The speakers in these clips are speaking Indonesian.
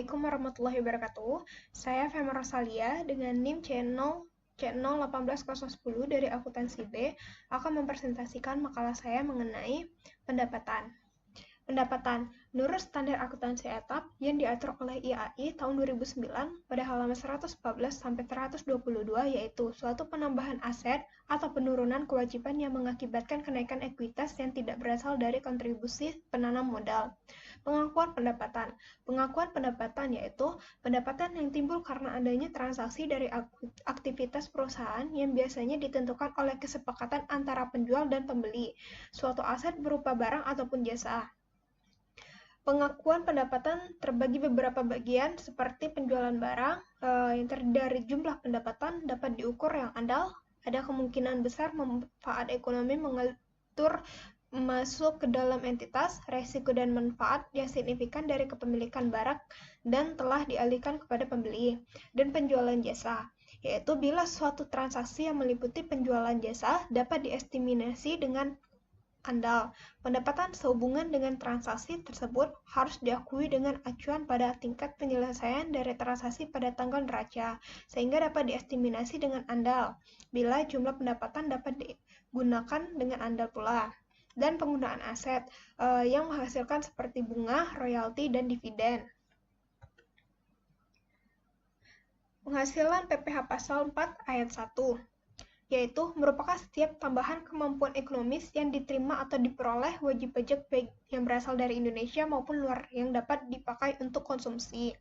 Assalamualaikum warahmatullahi wabarakatuh. Saya Fema Rosalia dengan NIM C01810 dari Akuntansi B akan mempresentasikan makalah saya mengenai pendapatan. Menurut standar akuntansi etap yang diatur oleh IAI tahun 2009 pada halaman 114 sampai 122, yaitu suatu penambahan aset atau penurunan kewajiban yang mengakibatkan kenaikan ekuitas yang tidak berasal dari kontribusi penanam modal. Pengakuan pendapatan yaitu pendapatan yang timbul karena adanya transaksi dari aktivitas perusahaan yang biasanya ditentukan oleh kesepakatan antara penjual dan pembeli, suatu aset berupa barang ataupun jasa. Pengakuan pendapatan terbagi beberapa bagian seperti penjualan barang yang terdiri dari jumlah pendapatan dapat diukur yang andal, ada kemungkinan besar manfaat ekonomi mengatur masuk ke dalam entitas, resiko dan manfaat yang signifikan dari kepemilikan barang dan telah dialihkan kepada pembeli, dan penjualan jasa, yaitu bila suatu transaksi yang meliputi penjualan jasa dapat diestimasi dengan andal. Pendapatan sehubungan dengan transaksi tersebut harus diakui dengan acuan pada tingkat penyelesaian dari transaksi pada tanggal neraca, sehingga dapat diestimasi dengan andal, bila jumlah pendapatan dapat digunakan dengan andal pula. Dan penggunaan aset yang menghasilkan seperti bunga, royalti, dan dividen. Penghasilan PPh Pasal 4 Ayat 1, yaitu merupakan setiap tambahan kemampuan ekonomis yang diterima atau diperoleh wajib pajak baik yang berasal dari Indonesia maupun luar yang dapat dipakai untuk konsumsi.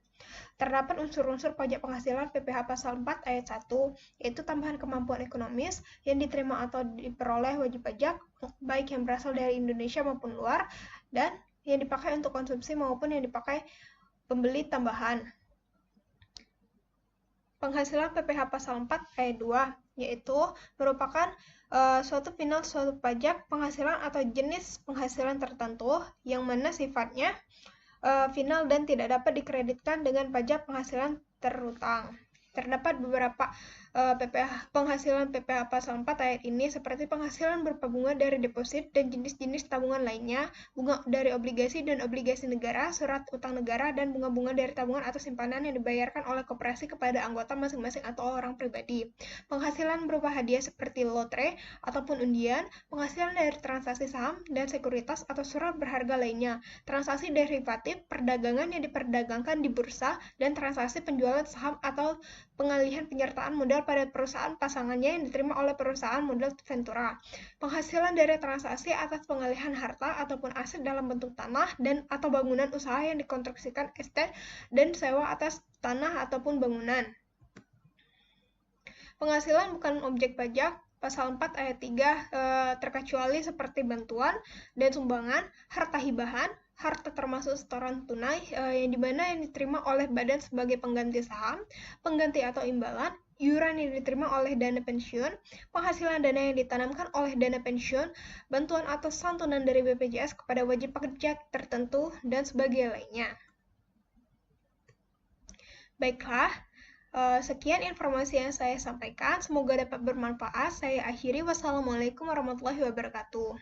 Terdapat unsur-unsur pajak penghasilan PPh Pasal 4 Ayat 1, yaitu tambahan kemampuan ekonomis yang diterima atau diperoleh wajib pajak baik yang berasal dari Indonesia maupun luar, dan yang dipakai untuk konsumsi maupun yang dipakai pembeli tambahan. Penghasilan PPh Pasal 4 Ayat 2, yaitu merupakan suatu final suatu pajak penghasilan atau jenis penghasilan tertentu yang mana sifatnya final dan tidak dapat dikreditkan dengan pajak penghasilan terutang. Terdapat beberapa penghasilan PPh Pasal 4 ayat ini seperti penghasilan berupa bunga dari deposit dan jenis-jenis tabungan lainnya, bunga dari obligasi dan obligasi negara, surat utang negara, dan bunga-bunga dari tabungan atau simpanan yang dibayarkan oleh koperasi kepada anggota masing-masing atau orang pribadi. Penghasilan berupa hadiah seperti lotre ataupun undian, penghasilan dari transaksi saham dan sekuritas atau surat berharga lainnya, transaksi derivatif, perdagangan yang diperdagangkan di bursa, dan transaksi penjualan saham atau pengalihan penyertaan modal pada perusahaan pasangannya yang diterima oleh perusahaan modal Ventura. Penghasilan dari transaksi atas pengalihan harta ataupun aset dalam bentuk tanah dan atau bangunan usaha yang dikonstruksikan estate dan sewa atas tanah ataupun bangunan. Penghasilan bukan objek pajak Pasal 4 ayat 3 terkecuali seperti bantuan dan sumbangan, harta hibahan, harta termasuk setoran tunai yang dimana yang diterima oleh badan sebagai pengganti saham, pengganti atau imbalan, iuran yang diterima oleh dana pensiun, penghasilan dana yang ditanamkan oleh dana pensiun, bantuan atau santunan dari BPJS kepada wajib pajak tertentu, dan sebagainya lainnya. Baiklah, sekian informasi yang saya sampaikan. Semoga dapat bermanfaat. Saya akhiri. Wassalamualaikum warahmatullahi wabarakatuh.